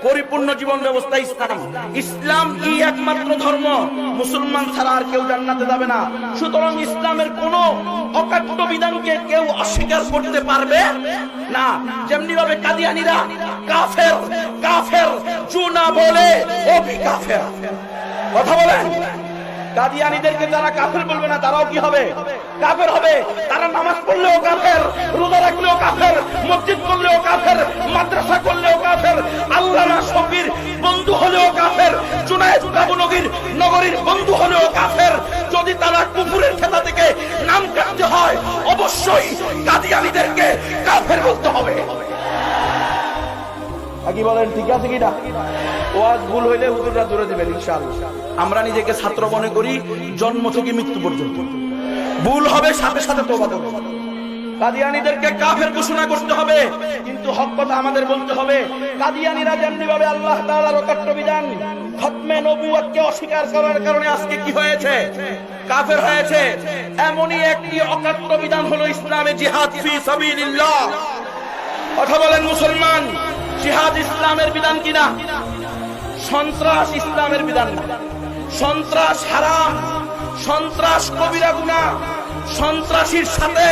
পরিপূর্ণ জীবন ব্যবস্থা ইসলাম। ইসলাম ই একমাত্র ধর্ম, মুসলমান ছাড়া আর কেউ জান্নাতে যাবে না। সুতরাং ইসলামের কোন অকাট্য বিধানকে কেউ অস্বীকার করতে পারবে না। যেমনি ভাবে কাদিয়ানীরা কাফের, কাফের জু না বলে ও ভি কাফের। কথা বলেন, কাদিয়ানীদেরকে যারা কাফের বলবে না তারাও কি হবে? কাফের হবে। তারা নামাজ পড়লেও কাফের, রোজা রাখলেও কাফের, মসজিদ করলেও কাফের, মাদ্রাসা করলেও কাফের, আল্লামা শফির বন্ধু হলেও কাফের, জুনায়েদ নগরীর বন্ধু হলেও কাফের। যদি তারা কুফরের খেতা থেকে নাম কাটতে হয় অবশ্যই কাদিয়ানীদেরকে কাফের বলতে হবে। কি বলেন, ঠিক আছে কিনা? ওয়াজ ভুল হইলে হুজুররা ধরে দিবেন ইনশাআল্লাহ। আমরা নিজেকে ছাত্র মনে করি জন্ম থেকে মৃত্যু পর্যন্ত। ভুল হবে সাথে সাথে তওবা করব। কাদিয়ানীদেরকে কাফের ঘোষণা করতে হবে, কিন্তু হক কথা আমাদের বলতে হবে। কাদিয়ানীরা যেমনি ভাবে আল্লাহ তাআলার অকাট্য বিধান খতমে নবুয়তকে অস্বীকার করার কারণে আজকে কি হয়েছে? কাফের হয়েছে। এমনই একটি অকাট্য বিধান হলো ইসলামে জিহাদ ফি সাবিলিল্লাহ। কথা বলেন মুসলমান, জিহাদ ইসলামের বিধান কিনা? সন্ত্রাস ইসলামের বিধান না। সন্ত্রাস হারাম, সন্ত্রাস কবিরা গুনাহ। সন্ত্রাসীর সাথে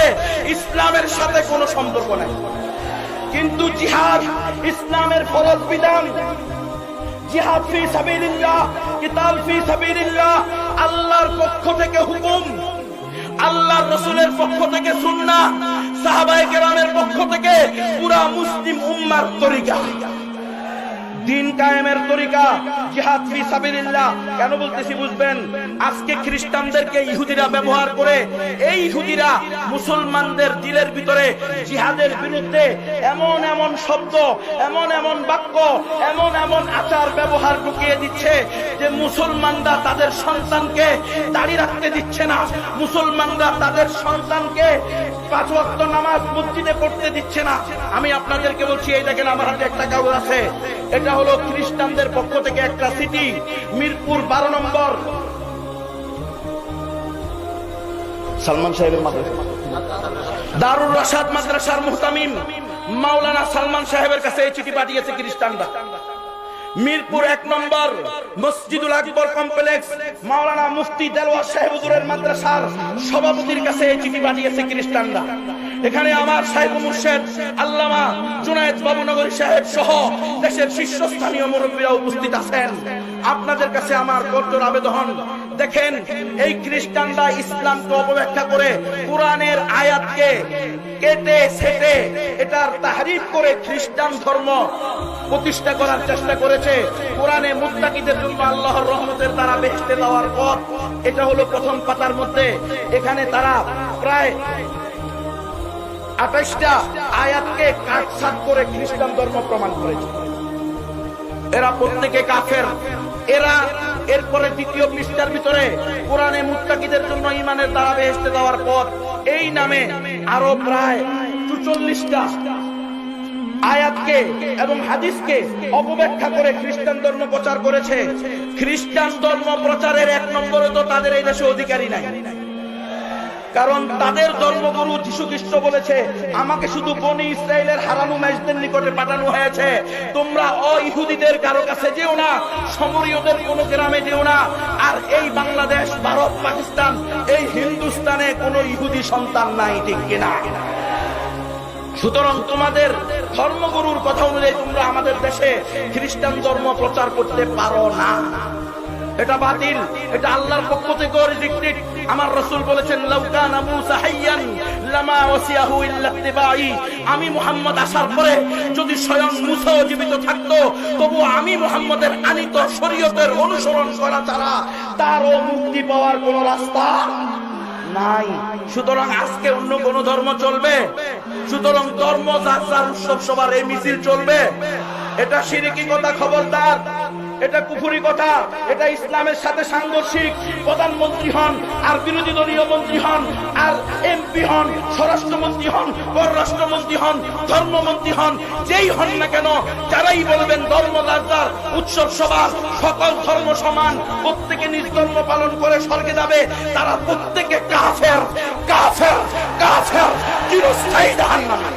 ইসলামের সাথে কোনো সম্পর্ক নাই। কিন্তু জিহাদ ইসলামের ফরজ বিধান। জিহাদ ফি সাবিলিল্লাহ, কিতাল ফি সাবিলিল্লাহ, আল্লাহর পক্ষ থেকে হুকুম, আল্লাহর রাসূলের পক্ষ থেকে সুন্নাহ, সাহাবায়ে কেরামের পক্ষ থেকে পুরা মুসলিম উম্মার তরিকা, দিন কায়েমের তরিকা। জিহাদ ফি সাবিলিল্লাহ কেন বলতেছি বুঝবেন। আজকে খ্রিস্টানদেরকে ইহুদিরা ব্যবহার করে, এই ইহুদিরা মুসলমানদের দিলের ভিতরে জিহাদের বিরুদ্ধে এমন এমন শব্দ, এমন এমন বাক্য, এমন এমন আচার ব্যবহার ঢুকিয়ে দিচ্ছে যে মুসলমানরা তাদের সন্তানকে দাঁড়িয়ে রাখতে দিচ্ছে না, মুসলমানরা তাদের সন্তানকে 5 ওয়াক্ত নামাজ মসজিদে পড়তে দিচ্ছে না। আমি আপনাদেরকে বলছি, এই দেখেন আমার হাতে একটা কাগজ আছে, এটা হলো খ্রিস্টানদের পক্ষ থেকে একটা সিটি, মিরপুর 12 নম্বর সালমান সাহেবের মাদ্রাসা, দারুল রাশাদ মাদ্রাসার মুহতামিম মাওলানা সালমান সাহেবের কাছে এই চিঠি পাঠিয়েছে খ্রিস্টানরা। মিরপুর 1 নম্বর মসজিদুল আকবর কমপ্লেক্স মাওলানা মুফতি দেলওয়ার সাহেব হুজুরের মাদ্রাসার সভাপতির কাছে এই চিঠি পাঠিয়েছে খ্রিস্টানরা। এখানে আমার শাইখ মুর্শিদ আল্লামা জুনায়েদ নগরী সাহেব সহ দেশের শীর্ষস্থানীয় মুরব্বীরা উপস্থিত আছেন। আপনাদের কাছে আমার করজোর আবেদন, দেখেন এই খ্রিস্টানরা ইসলামকে অপব্যাখ্যা করে কোরআনের আয়াতকে কেটে ছেটে এটার তাহরিফ করে খ্রিস্টান ধর্ম প্রতিষ্ঠা করার চেষ্টা করেছে। কোরআনে মুত্তাকিদের জন্য আল্লাহর রহমতের দ্বারা বেহেশতে যাওয়ার পথ, এটা হলো প্রথম পাতার মধ্যে। এখানে তারা প্রায় 28টা আয়াতকে কাটছাঁট করে খ্রিস্টান ধর্ম প্রমাণ করেছে। এরা প্রত্যেকে কাফের। এরা এরপরে 2য় পৃষ্ঠার ভিতরে কোরআনে মুত্তাকিদের জন্য ঈমানের দ্বারা বেহেশতে যাওয়ার পথ এই নামে আরো প্রায় 44টা আয়াতকে এবং হাদিসকে অপব্যাখ্যা করে খ্রিস্টান ধর্ম প্রচার করেছে। খ্রিস্টান ধর্ম প্রচারের 1 নম্বরে তো তাদের এই দেশে অধিকারী নাই, কারণ তাদের ধর্মগুরু যীশু খ্রিস্ট বলেছে, আমাকে শুধু বনি ইসরায়েলের হারানো মেজদের নিকটে পাঠানো হয়েছে, তোমরা ইহুদিদের কারো কাছে যেও না, সমরীয়দের কোন গ্রামে যেও না। আর এই বাংলাদেশ, ভারত, পাকিস্তান, এই হিন্দুস্তানে কোনো ইহুদি সন্তান নাই, ঠিক কিনা? সুতরাং তোমাদের ধর্মগুরুর কথা অনুযায়ী তোমরা আমাদের দেশে খ্রিস্টান ধর্ম প্রচার করতে পারো না। এটা বাতিল, এটা আল্লাহর পক্ষ থেকে রিজেক্টেড। আমার রাসূল বলেছেন, লাউ কানা মূসা হাইয়ান লামা ওয়াসিয়াহু ইল্লা ইত্তিবাই। আমি মুহাম্মদ আসার পরে যদি স্বয়ং মূসা জীবিত থাকতো, তবু আমি মুহাম্মদের আনিত শরীয়তের অনুসরণ করা ছাড়া তারও মুক্তি পাওয়ার কোনো রাস্তা নাই। সুতরাং আজকে অন্য কোন ধর্ম চলবে? সুতরাং ধর্ম যার যার উৎসব সবার এই মিছিল চলবে? এটা শিরকি কথা, খবরদার। এটা কুফরি কথা, এটা ইসলামের সাথে সাংঘর্ষিক। প্রধানমন্ত্রী হন আর বিরোধী দলীয় মন্ত্রী হন আর এমপি হন, স্বরাষ্ট্রমন্ত্রী হন, পররাষ্ট্রমন্ত্রী হন, ধর্মমন্ত্রী হন, যেই হন না কেন, যারাই বলবেন ধর্ম যার যার উৎসব সবার, সকল ধর্ম সমান, প্রত্যেকে নিজ ধর্ম পালন করে স্বর্গে যাবে, তারা প্রত্যেকে কাফের, কাফের, কাফের, চিরস্থায়ী জাহান্নামে।